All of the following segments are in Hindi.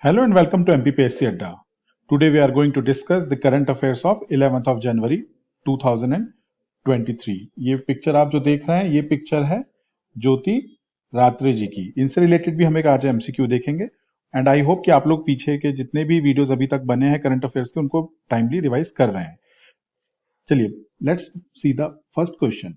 Hello and welcome to MPPSC Adda. Today we are going to discuss the current affairs of 11th of January 2023. ये पिक्चर आप जो देख रहे हैं ये पिक्चर है ज्योति रात्रे जी की। इनसे रिलेटेड भी हम एक आज एमसीक्यू देखेंगे एंड आई होप कि आप लोग पीछे के जितने भी वीडियोस अभी तक बने हैं करंट अफेयर्स के उनको टाइमली रिवाइज कर रहे हैं। चलिए let's see the first question.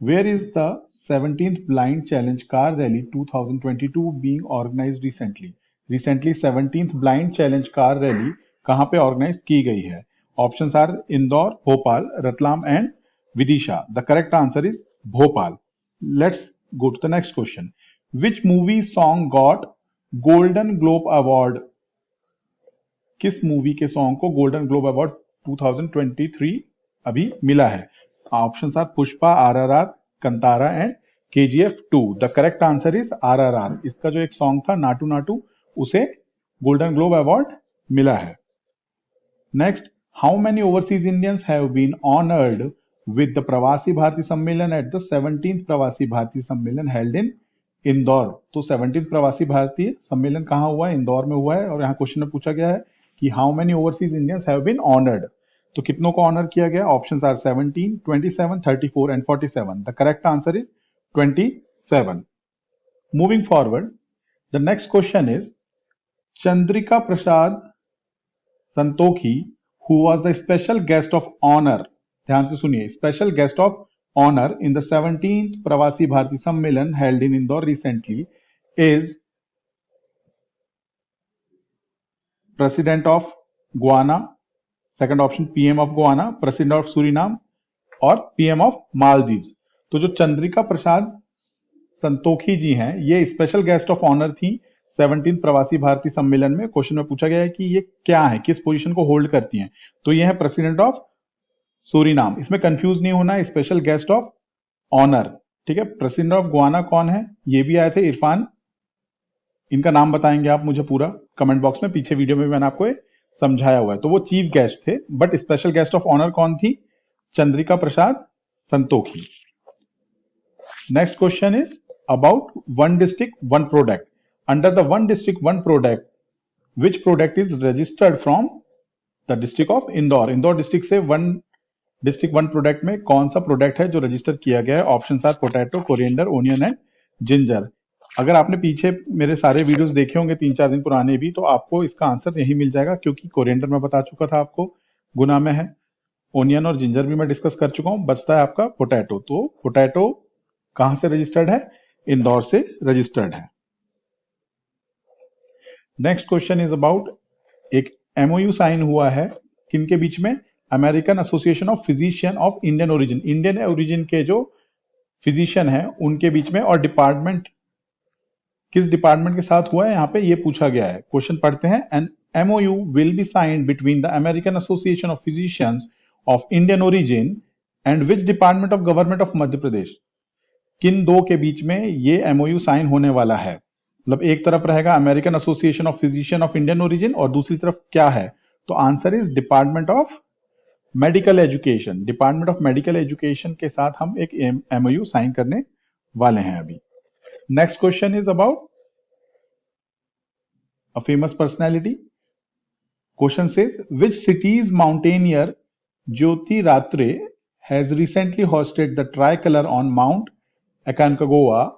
Where is the 17th blind challenge car rally 2022 being organised recently? Recently 17th blind challenge car rally कहां पे ऑर्गेनाइज की गई है? Options are Indore, Bhopal, Ratlam and Vidisha. The correct answer is Bhopal. Let's go to the next question. Which movie song got Golden Globe award? किस मूवी के सॉन्ग को गोल्डन ग्लोब अवार्ड 2023 अभी मिला है? Options are Pushpa, RRR, Kantara and KGF 2। The correct answer is RRR. इसका जो एक सॉन्ग था नाटू नाटू उसे गोल्डन ग्लोब अवार्ड मिला है। Next, how many overseas Indians have been honoured with the Pravasi Bharatiya सम्मेलन at the 17th Pravasi Bharatiya Sammelan held in Indore? तो 17th प्रवासी भारतीय सम्मेलन कहां हुआ है? इंदौर में हुआ है। और यहां क्वेश्चन में पूछा गया है कि how many overseas Indians have been honoured, तो कितनों को ऑनर किया गया? Options are 17, 27, 34 and 47। The correct answer is 27। Moving forward, the next question is Chandrika Prasad Santokhi who was the special guest of honour, ध्यान से सुनिए, special guest of honour in the 17th Pravasi Bharatiya Sammelan held in Indore recently is president of Guyana, second option PM of Guana, president of Suriname और पीएम ऑफ मालदीव्स। तो जो चंद्रिका प्रसाद संतोखी जी हैं ये स्पेशल गेस्ट ऑफ ऑनर थी 17th प्रवासी भारतीय सम्मेलन में। क्वेश्चन में पूछा गया है कि ये क्या है, किस पोजीशन को होल्ड करती हैं? तो ये है प्रेसिडेंट ऑफ सूरीनाम। इसमें कंफ्यूज नहीं होना, स्पेशल गेस्ट ऑफ ऑनर, ठीक है। प्रेसिडेंट ऑफ गुआना कौन है? ये भी आए थे इरफान, इनका नाम बताएंगे आप मुझे पूरा कमेंट बॉक्स में, पीछे वीडियो में मैंने आपको समझाया हुआ है। तो वो चीफ गेस्ट थे, but special guest of honour कौन थी? Chandrika Prasad Santokhi. Next question is about one district one product. Under the one district one product which product is registered from the district of Indore? Indore district से वन डिस्ट्रिक्ट वन प्रोडक्ट में कौन सा प्रोडक्ट है जो रजिस्टर किया गया है? Options are potato, coriander, onion and ginger. अगर आपने पीछे मेरे सारे वीडियोस देखे होंगे 3-4 दिन पुराने भी, तो आपको इसका आंसर यही मिल जाएगा, क्योंकि कोरिएंडर मैं बता चुका था आपको गुना में है, ओनियन और जिंजर भी मैं डिस्कस कर चुका हूं, बचता है आपका पोटैटो। तो पोटैटो कहां से रजिस्टर्ड है? इंदौर से रजिस्टर्ड है। नेक्स्ट क्वेश्चन इज अबाउट एक एमओयू साइन हुआ है किनके बीच में? American association of physician of Indian origin, Indian origin के जो फिजिशियन हैं उनके बीच में, और डिपार्टमेंट किस डिपार्टमेंट के साथ हुआ है यहां पे ये पूछा गया है। क्वेश्चन पढ़ते हैं। An MOU will be signed between the American association of physicians of Indian origin and which department of government of Madhya Pradesh? किन दो के बीच में ये एमओयू साइन होने वाला है? मतलब एक तरफ रहेगा American association of physician of Indian origin और दूसरी तरफ क्या है? तो answer is department of medical education. Department of medical education के साथ हम एक एमओयू साइन करने वाले हैं अभी। Next question is about a famous personality. Question says, which city's mountaineer Jyoti Ratre has recently hosted the tricolor on Mount Aconcagua,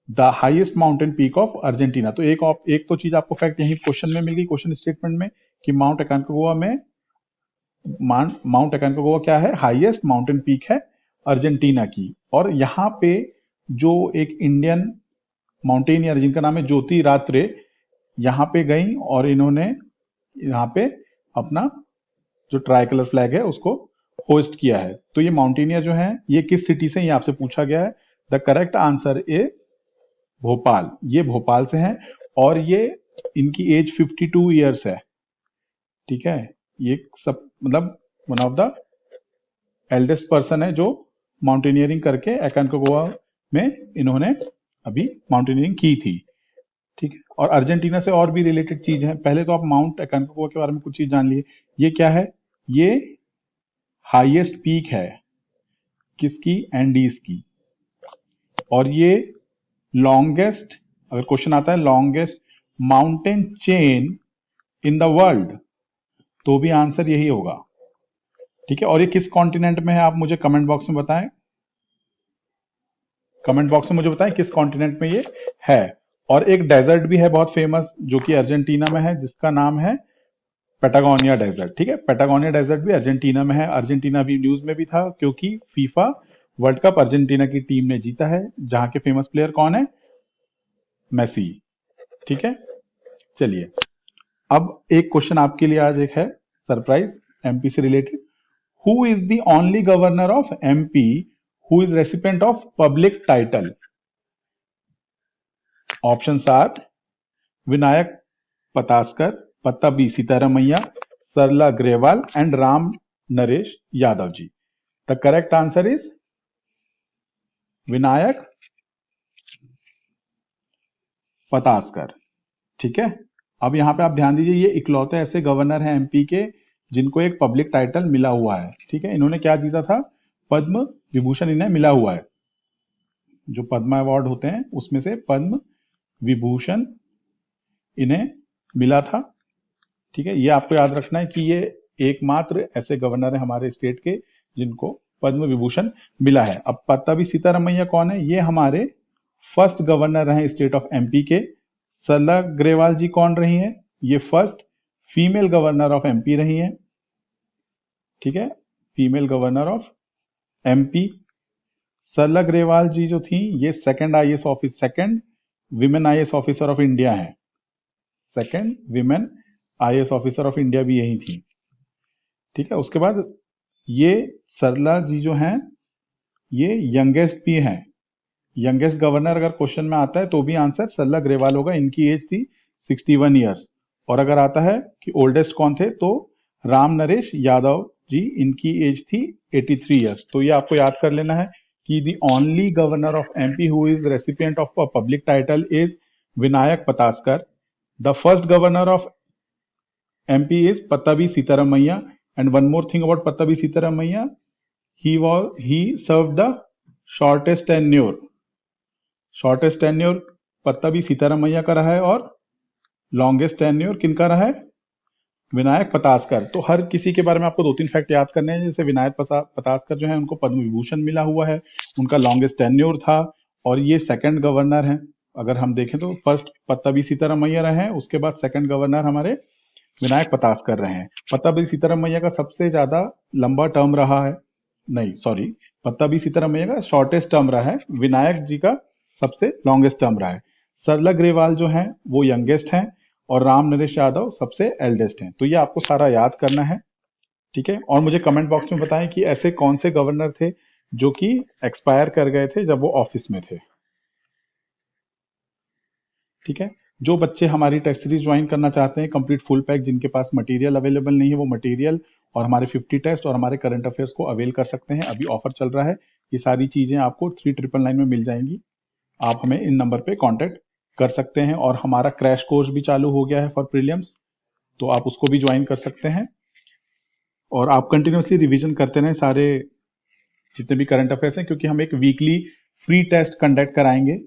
the highest mountain peak of Argentina? तो एक तो चीज आपको फैक्ट यही क्वेश्चन में मिल गई, क्वेश्चन स्टेटमेंट में, कि माउंट अकानकागुआ में, माउंट अकानकागुआ क्या है? हाईएस्ट माउंटेन पीक है अर्जेंटीना की। और यहाँ पे जो एक इंडियन माउंटेनियर जिनका नाम है ज्योति रात्रे, यहां पे गई और इन्होंने यहां पे अपना जो ट्राई कलर फ्लैग है उसको होस्ट किया है। तो ये माउंटेनियर जो है ये किस सिटी से, ये आपसे पूछा गया है। The correct answer is Bhopal. ये भोपाल से हैं और ये इनकी एज 52 ईयर्स है, ठीक है। ये सब मतलब one of the eldest person है जो माउंटेनियरिंग करके एकानकागुआ में इन्होंने अभी माउंटेनियरिंग की थी, ठीक है। और अर्जेंटीना से और भी रिलेटेड चीज है। पहले तो आप माउंट अकानकागुआ के बारे में कुछ चीज जान लिए। ये क्या है? ये हाईएस्ट पीक है किसकी? एंडीज की। और ये लॉन्गेस्ट, अगर क्वेश्चन आता है longest mountain chain in the world, तो भी आंसर यही होगा। ठीक है, और ये किस कॉन्टिनेंट में है आप मुझे कमेंट बॉक्स में बताएं। कमेंट बॉक्स में मुझे बताएं किस कॉन्टिनेंट में ये है। और एक डेजर्ट भी है बहुत फेमस जो कि अर्जेंटीना में है, जिसका नाम है पेटागोनिया डेजर्ट। ठीक है, पेटागोनिया डेजर्ट भी अर्जेंटीना में है। अर्जेंटीना भी न्यूज में भी था क्योंकि फीफा वर्ल्ड कप अर्जेंटीना की टीम ने जीता है, जहां के फेमस प्लेयर कौन है, मेसी। ठीक है, चलिए अब एक क्वेश्चन आपके लिए आज एक है सरप्राइज, एमपी से related. Who is the only governor of MP who is recipient of public title? Option are Vinayak Pataskar, Pattabhi Sitaramayya, Sarla Grewal and Ram Naresh Yadav ji. The correct answer is Vinayak Pataskar. ठीक है, अब यहां पे आप ध्यान दीजिए, ये इकलौते ऐसे गवर्नर हैं एमपी के जिनको एक पब्लिक टाइटल मिला हुआ है। ठीक है, इन्होंने क्या जीता था, पद्म विभूषण इन्हें मिला हुआ है। जो पद्मा अवार्ड होते हैं उसमें से पद्म विभूषण इन्हें मिला था। ठीक है, ये आपको याद रखना है कि ये एकमात्र ऐसे गवर्नर है हमारे स्टेट के जिनको पद्म विभूषण मिला है। अब पत्ताबी सीतारामैया कौन है, ये हमारे फर्स्ट गवर्नर रहे स्टेट ऑफ एमपी के। सरला ग्रेवाल जी कौन रही हैं, ये first female governor of MP रही हैं। ठीक है, female governor of MP Sarla Grewal ji जो थी ये second women IAS officer of India है। Second women IAS officer of India भी यही थी। ठीक है, उसके बाद ये सरला जी जो हैं ये यंगेस्ट भी हैं। यंगेस्ट गवर्नर अगर क्वेश्चन में आता है तो भी आंसर सरला ग्रेवाल होगा, इनकी एज थी 61 ईयर्स। और अगर आता है कि ओल्डेस्ट कौन थे तो राम नरेश यादव जी, इनकी एज थी 83 ईयर्स। तो ये आपको याद कर लेना है कि the only governor of MP who is recipient of a public title is Vinayak Pataskar. The first governor of MP is Pattabi Sitaramayya, and one more thing about Pattabi Sitaramayya, he served the shortest tenure। Shortest tenure Pattabhi Sitaramayya का रहा है और लॉन्गेस्ट टेन्योर किनका रहा है, विनायक पतास्कर। तो हर किसी के बारे में आपको 2-3 फैक्ट याद करने हैं। जैसे विनायक पतास्कर जो है उनको पद्म विभूषण मिला हुआ है, उनका लॉन्गेस्ट टेन्योर था और ये सेकंड गवर्नर हैं। अगर हम देखें तो फर्स्ट पत्ताबी सीतारामैया रहे हैं, उसके बाद सेकंड गवर्नर हमारे विनायक पतास्कर रहे हैं। पत्ताबी सीतारामैया का सबसे ज्यादा लंबा टर्म रहा है, नहीं सॉरी, पत्ताबी सीतारामैया का शॉर्टेस्ट टर्म रहा है, विनायक जी का सबसे लॉन्गेस्ट टर्म रहा है। सरला ग्रेवाल जो हैं वो यंगेस्ट हैं और राम नरेश यादव सबसे एल्डेस्ट हैं। तो ये आपको सारा याद करना है। ठीक है, और मुझे कमेंट बॉक्स में बताएं कि ऐसे कौन से गवर्नर थे जो कि एक्सपायर कर गए थे जब वो ऑफिस में थे। ठीक है, जो बच्चे हमारी टेस्ट सीरीज ज्वाइन करना चाहते हैं कंप्लीट फुल पैक, जिनके पास मटेरियल अवेलेबल नहीं है, वो मटेरियल और हमारे 50 टेस्ट और हमारे करंट अफेयर्स को अवेल कर सकते हैं। अभी ऑफर चल रहा है, ये सारी चीजें आपको 3999 में मिल जाएंगी। आप हमें इन नंबर पे कांटेक्ट कर सकते हैं। और हमारा क्रैश कोर्स भी चालू हो गया है फॉर प्रीलिम्स, तो आप उसको भी ज्वाइन कर सकते हैं। और आप कंटिन्यूसली रिवीजन करते रहें सारे जितने भी करंट अफेयर्स हैं, क्योंकि हम एक वीकली फ्री टेस्ट कंडक्ट कराएंगे,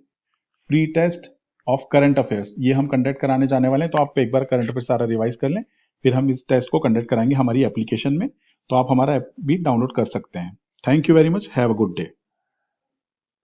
free test of current affairs ये हम कंडक्ट कराने जाने वाले हैं। तो आप एक बार करंट अफेयर सारा रिवाइज कर लें, फिर हम इस टेस्ट को कंडक्ट कराएंगे हमारी एप्लीकेशन में। तो आप हमारा ऐप भी डाउनलोड कर सकते हैं। Thank you very much, have a good day.